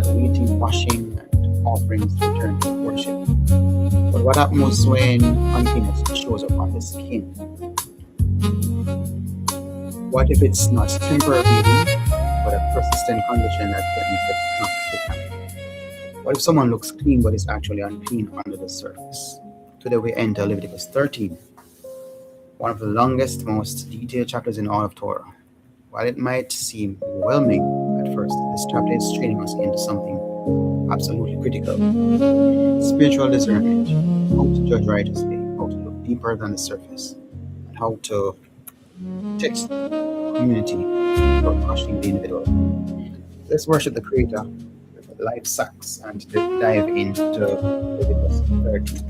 start waiting, washing, and offerings to return to worship. But what happens when uncleanness shows up on the skin? What if it's not temporary bleeding, but a persistent condition that threatens not to happen? What if someone looks clean but is actually unclean under the surface? Today we enter Leviticus 13, one of the longest, most detailed chapters in all of Torah. While it might seem overwhelming at first, this chapter is training us into something absolutely critical: spiritual discernment, how to judge righteously, how to look deeper than the surface, and how to test the community without crushing the individual. Let's worship the Creator with live sax and dive into Leviticus 13.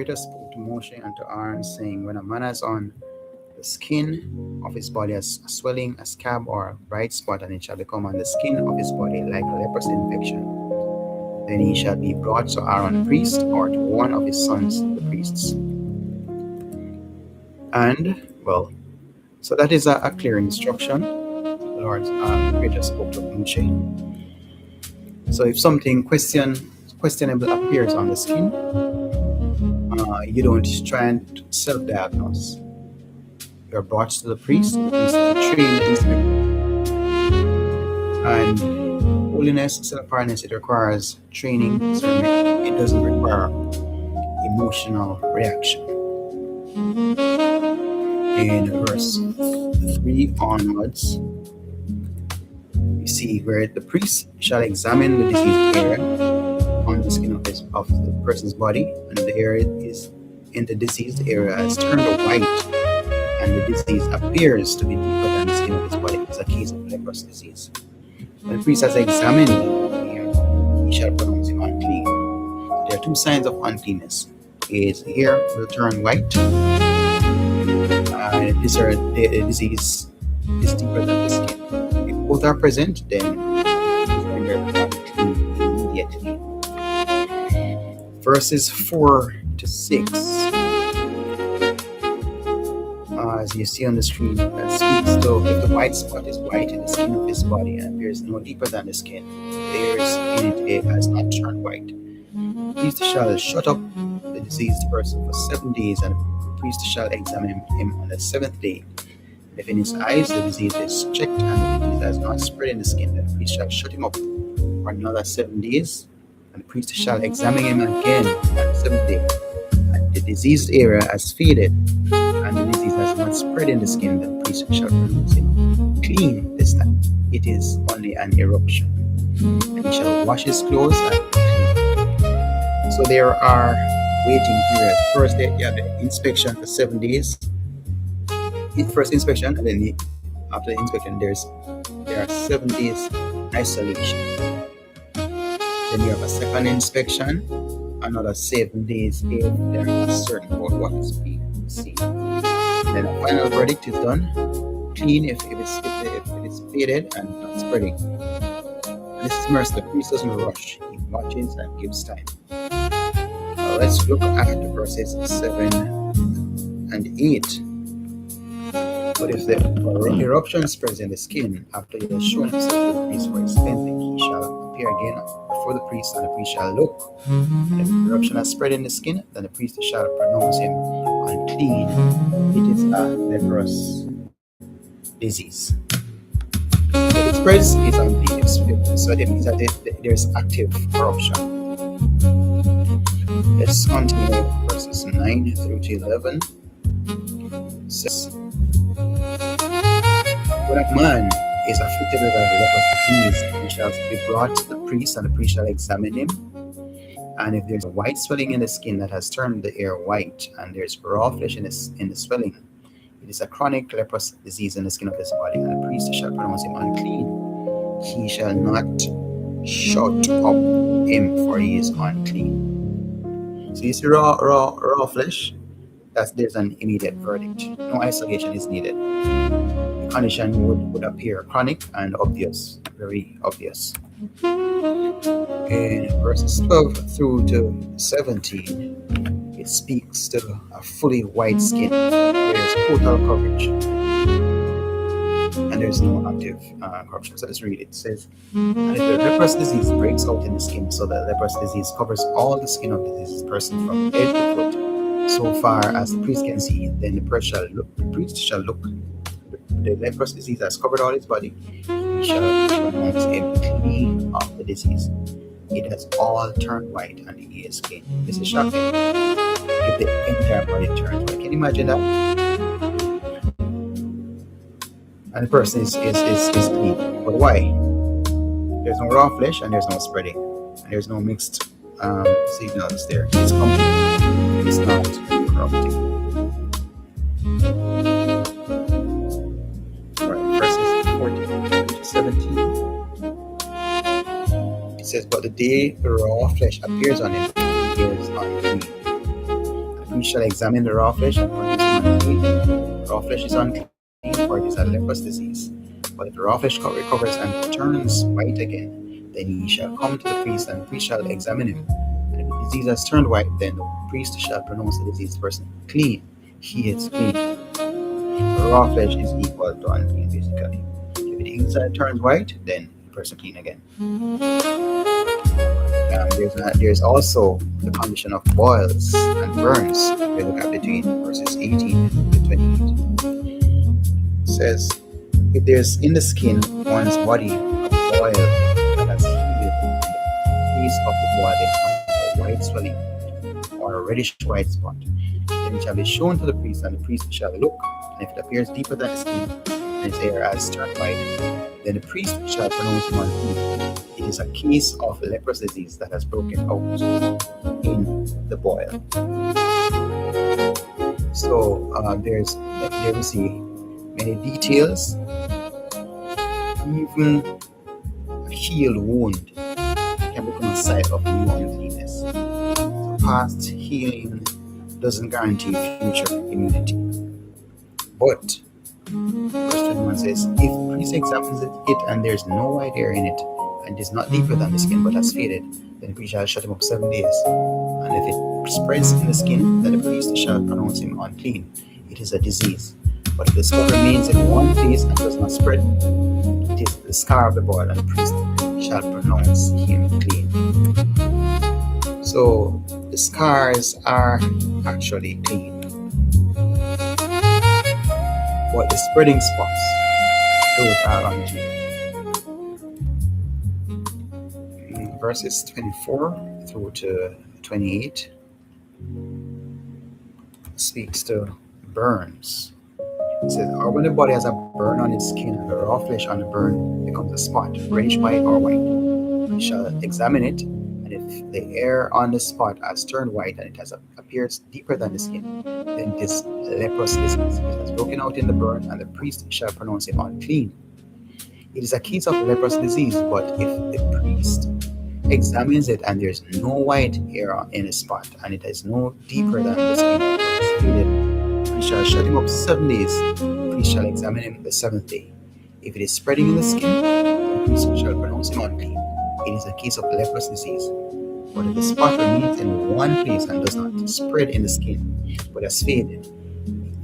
Spoke to Moshe and to Aharon, saying, when a man has on the skin of his body as a swelling, a scab, or a bright spot, and it shall become on the skin of his body like a leprosy infection, then he shall be brought to Aaron the priest, or to one of his sons the priests. And, well, so that is a clear instruction. The Lord Creator spoke to Moshe. So if something questionable appears on the skin, you don't try and self-diagnose. You're brought to the priest. The priest is trained inspector. And holiness, self-awareness, it requires training, discernment. It doesn't require emotional reaction. In verse 3 onwards, we see where the priest shall examine the diseased area on the skin of the person's body, and the area is in the diseased area has turned white, and the disease appears to be deeper than the skin of his body. It's a case of leprous disease. When the priest has examined him, he shall pronounce him unclean. there are two signs of uncleanness. His hair will turn white, and the disease is deeper than the skin. If both are present, then it is rendered unclean immediately. Verses 4 to 6, as you see on the screen, that speaks to if the white spot is white in the skin of his body and appears no deeper than the skin, the hairs in it has not turned white. The priest shall shut up the diseased person for 7 days, and the priest shall examine him on the 7th day. If in his eyes the disease is checked and the disease has not spread in the skin, then the priest shall shut him up for another 7 days, and the priest shall examine him again on the 7th day. And the diseased area has faded, and the disease has not spread in the skin, then the priest shall pronounce him clean this time. It is only an eruption. And he shall wash his clothes and be clean. So there are waiting periods. First, you have the inspection for 7 days. First inspection, and then after the inspection, there are 7 days isolation. Then you have a second inspection, another 7 days if they're not certain about what is being seen. Then a final verdict is done, clean if it is faded and not spreading. And this is mercy. The priest doesn't rush; he watches and gives time. Now let's look at verses 7 and 8. But if the eruption spreads in the skin after he has shown himself to the priest for his cleansing, he shall appear again before the priest, and the priest shall look. And if the eruption has spread in the skin, then the priest shall pronounce him unclean. It is a leprous disease. If it spreads, it's unclean. So that means that there's active corruption. Let's continue verses 9 through to 11. It says, when a man is afflicted with a leprous disease, he shall be brought to the priest, and the priest shall examine him. And if there's a white swelling in the skin that has turned the hair white, and there's raw flesh in the swelling, it is a chronic leprous disease in the skin of his body, and the priest shall pronounce him unclean. He shall not shut up him, for he is unclean. So you see raw flesh, there's an immediate verdict. No isolation is needed. The condition would appear chronic and obvious, very obvious. In verses 12 through to 17, it speaks to a fully white skin. There's total coverage, and there's no active corruption. So let's read it. It says, and if the leprous disease breaks out in the skin, so that leprous disease covers all the skin of the diseased person from head to foot, so far as the priest can see, then the priest shall look. The leprous disease has covered all his body. He shall pronounce him clean of the disease. It has all turned white, and he is clean. This is shocking. If the entire body turns white, can you imagine that? And the person is clean. But why? There's no raw flesh, and there's no spreading, and there's no mixed signals there. It's complete. It's not corrupting. Alright, verses 14 to 17. It says, but the day the raw flesh appears on him, he is unclean. The priest shall examine the raw flesh, and find it is unclean. Raw flesh is unclean, for it is a leprous disease. But if the raw flesh recovers and turns white again, then he shall come to the priest, and the priest shall examine him. And if the disease has turned white, then the priest shall pronounce the diseased person clean. He is clean. The raw flesh is equal to unclean, basically. If the inside turns white, then the person clean again. There's also the condition of boils and burns. We look at between verses 18 to 28. It says, if there's in the skin one's body a boil that has healed, the place of the boil then becomes a white swelling or a reddish white spot, then it shall be shown to the priest, and the priest shall look, and if it appears deeper than the skin, and its hair has turned white, then the priest shall pronounce him unclean. It is a case of leprous disease that has broken out in the boil. So there we see many details. Even a healed wound can become a sign of new uncleanness. past healing doesn't guarantee future immunity. But verse 21 says, if the priest examines it and there's no white hair in it, and it is not deeper than the skin but has faded, then the priest shall shut him up 7 days. And if it spreads in the skin, then the priest shall pronounce him unclean. It is a disease. But if the spot remains in one place and does not spread, it is the scar of the boil, and the priest shall pronounce him clean. So the scars are actually clean, but the spreading spots, those are unclean. Verses 24 through to 28 speaks to burns. It says, or when the body has a burn on its skin, and the raw flesh on the burn becomes a spot, reddish white or white, you shall examine it, and if the hair on the spot has turned white and it has appeared deeper than the skin, then it is leprous disease. It has broken out in the burn, and the priest shall pronounce him unclean. It is a case of leprous disease, but if the priest examines it and there's no white hair in a spot, and it is no deeper than the skin, he shall shut him up 7 days. The priest shall examine him the 7th day. If it is spreading in the skin, the priest shall pronounce him unclean. It is a case of leprous disease. But if the spot remains in one place and does not spread in the skin, but has faded,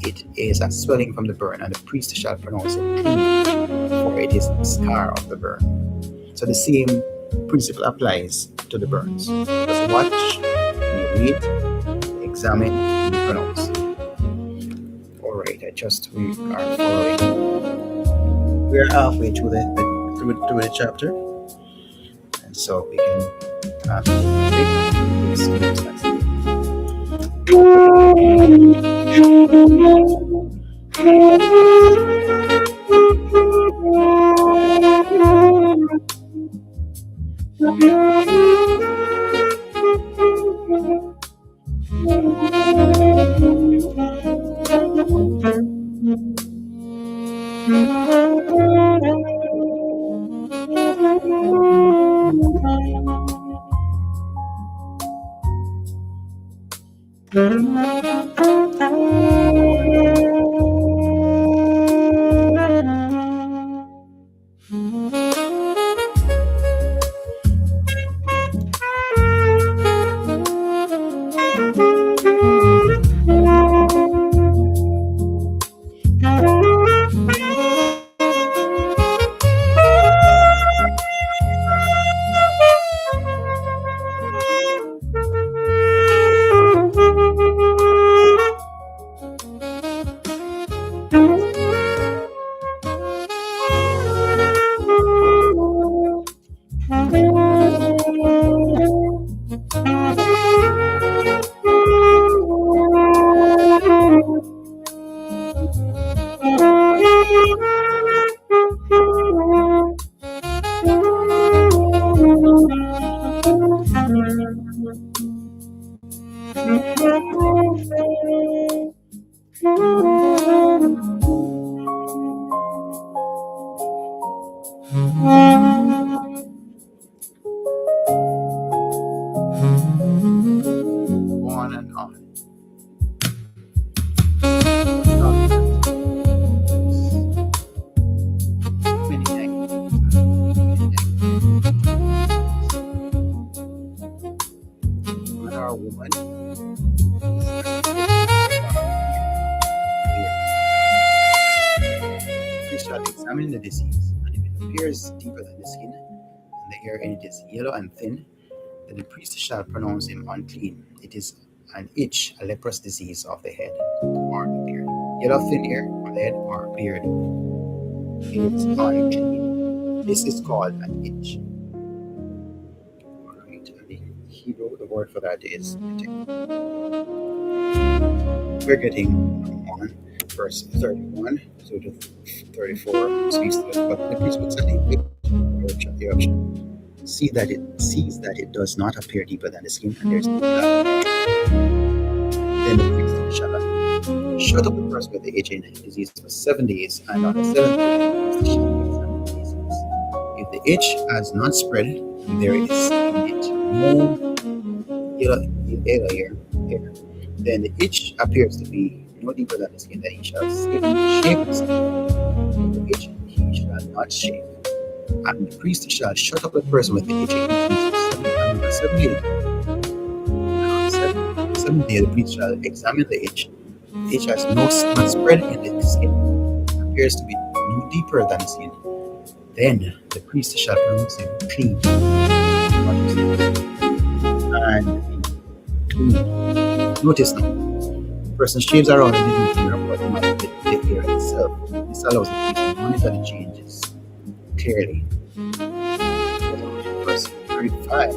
it is a swelling from the burn, and the priest shall pronounce it clean, for it is the scar of the burn. So the same principle applies to the burns. Just watch, you read, examine, and you pronounce. Alright, I trust we are following. We're halfway through the chapter, and so we can on and on. Man or woman, we shall examine the disease, and if it appears deeper than the skin, and the hair in it is yellow and thin, then the priest shall pronounce him unclean. It is an itch, a leprous disease of the head or the beard. Yellow thin hair on the head or beard, it is unclean. This is called an itch. Alright, and the Hebrew, the word for that is itch. We're getting on verse 31 to 34 speaks to but the priest would say the option. Sees that it does not appear deeper than the skin, and there's no blood. Then the priest shall shut up the person with the itching disease for 7 days, and on the 7th day the priest shall examine the disease. If the itch has not spread, and there is in it no yellow hair, then the itch appears to be no deeper than the skin. That he shall shave the skin. The itch he shall not shave. And the priest shall shut up the person with the itch and the 7 days. And on the 7th day the priest shall examine the itch. The itch has not spread in the skin, appears to be no deeper than the skin. Then the priest shall pronounce him clean. And clean. Notice now, the person shaves around the disease hair, but not the hair itself. This allows the priest to monitor the changes clearly. Verse 35.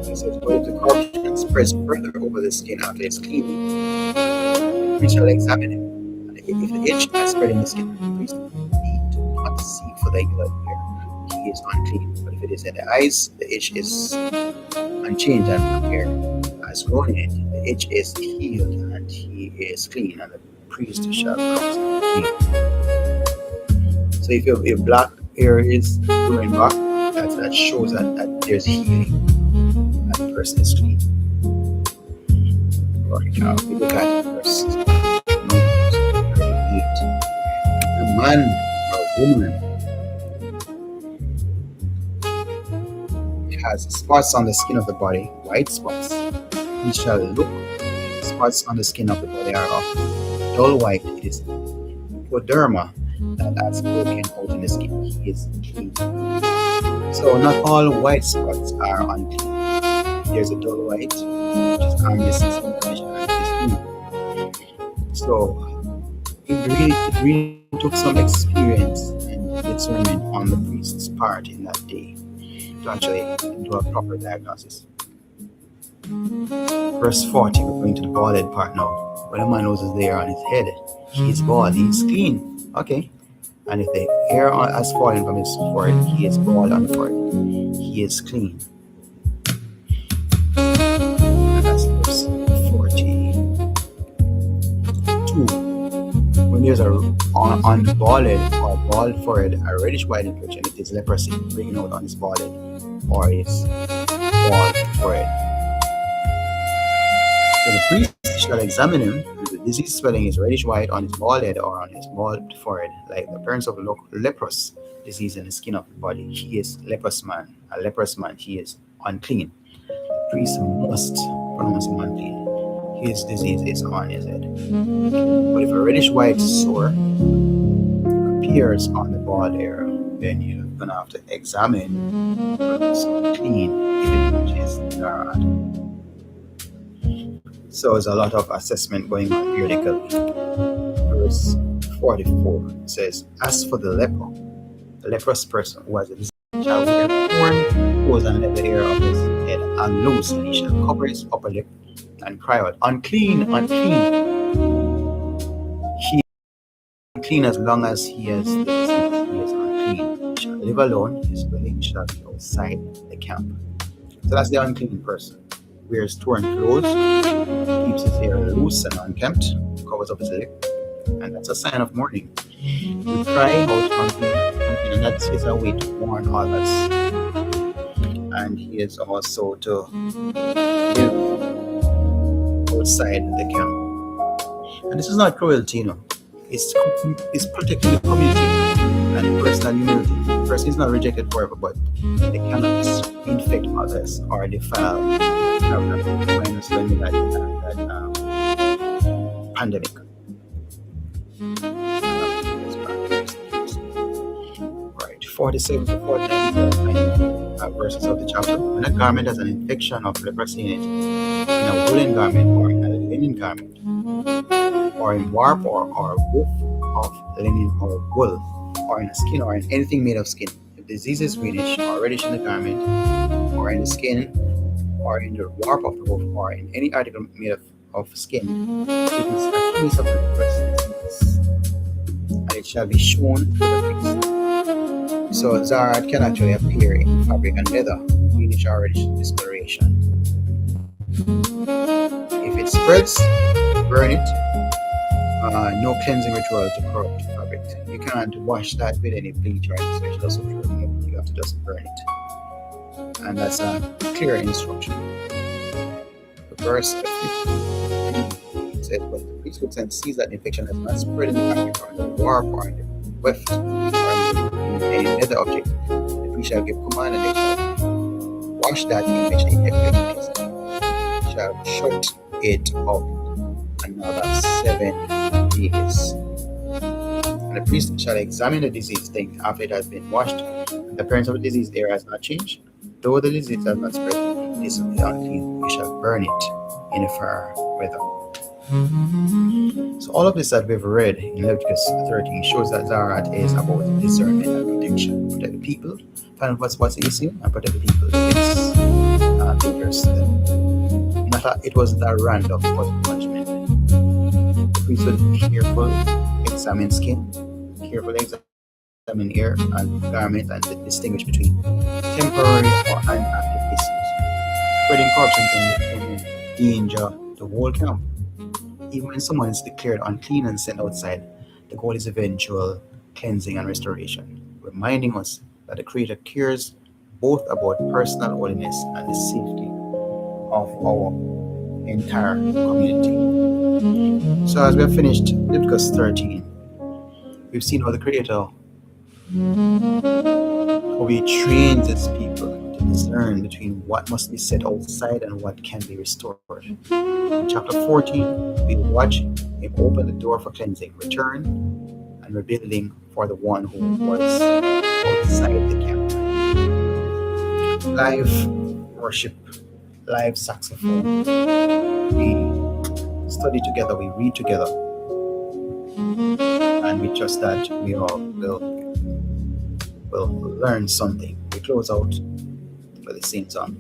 It says, but if the corruption spreads further over the skin after it's cleaning, the priest shall examine him. And if the itch has spread in the skin, the priest need not seek for the regular hair. He is unclean. But if it is in the eyes, the itch is unchanged and the hair has grown in it. The itch is healed and he is clean, and the priest shall pronounce him clean. So if your black hair is growing back, that shows that there's healing and the person is clean. Right now, we look at verse 8. A man or woman has spots on the skin of the body, white spots. He shall look. Spots on the skin of the body are of dull white. It is hypoderma that has broken out in the skin. He is clean. So not all white spots are unclean. There's a dull white, which is harmless information, and it is clean. So it really took some experience and discernment on the priest's part in that day to actually do a proper diagnosis. Verse 40, we're going to the baldhead part now. When a man loses the hair on his head, he is bald, he is clean. Okay. And if the hair has fallen from his forehead, he is bald on the forehead. He is clean. And that's verse 42. When there's on the baldhead or bald forehead, a reddish white impression, it is leprosy breaking out on his baldhead or his bald forehead. So the priest shall examine him. If the disease swelling is reddish white on his bald head or on his bald forehead, like the appearance of leprous disease in the skin of the body, he is a leprous man, he is unclean. The priest must pronounce him unclean. His disease is on his head. But if a reddish white sore appears on the bald hair, then you're gonna have to examine whether it's unclean if it matches Tzara'at. So there's a lot of assessment going on periodically. Verse 44 says, as for the leprous person who has a disease shall wear torn clothes and let the hair of his head unloose, and he shall cover his upper lip and cry out, unclean, unclean. He is unclean as long as he has the disease. He is unclean. He shall live alone. His dwelling shall be outside the camp. So that's the unclean person. Wears torn clothes, keeps his hair loose and unkempt, covers up his lip, and that's a sign of mourning. We cry out unclean, and that is a way to warn others. And he is also to live outside the camp. And this is not cruelty, it's protecting the community and personal humility. The person is not rejected forever, but they cannot infect others or defile pandemic. Right, 47 to 49 verses of the chapter. When a garment has an infection of leprosy in it, in a woolen garment or in a linen garment, or in warp or woof of linen or wool, or in a skin or in anything made of skin, if the disease is greenish or reddish in the garment, or in the skin, or in the warp of the woof, or in any article made of skin, it is a case of leprous disease, and it shall be shown to the priest. So Tzara'at can actually appear in fabric and leather, greenish or reddish discoloration. If it spreads, burn it. No cleansing ritual to corrupt fabric. You can't wash that with any bleach or any special soap. You have to just burn it. And that's a clear instruction. Verse 15 says, "But the priesthood then sees that the infection has not spread in the camp or in the warp or in the weft or in any other object, the priest shall give command and they shall wash that infection in every place, shall shut it up another 7 days. And the priest shall examine the diseased thing after it has been washed. And the appearance of the diseased area has not changed, though the disease has not spread. This will be unclean. You shall burn it in the fair weather." So all of this that we've read in Leviticus 13 shows that Tzara'at is about discernment and protection. Protect the people, find out what's the issue, and protect the people against dangerous to them. It wasn't a random punishment. The priest would carefully examine skin, carefully examine ear and garment, and distinguish between temporary or inactive issues. Spreading corruption can endanger the whole camp. Even when someone is declared unclean and sent outside, the goal is eventual cleansing and restoration, reminding us that the Creator cares both about personal holiness and the safety of our entire community. So as we have finished Leviticus 13, we've seen how the Creator, how He trains His people to discern between what must be set outside and what can be restored. In chapter 14, we watch Him open the door for cleansing, return, and rebuilding for the one who was outside the camp. Live worship, live saxophone. We study together, we read together, and we trust that we all will learn something. We close out with the same song.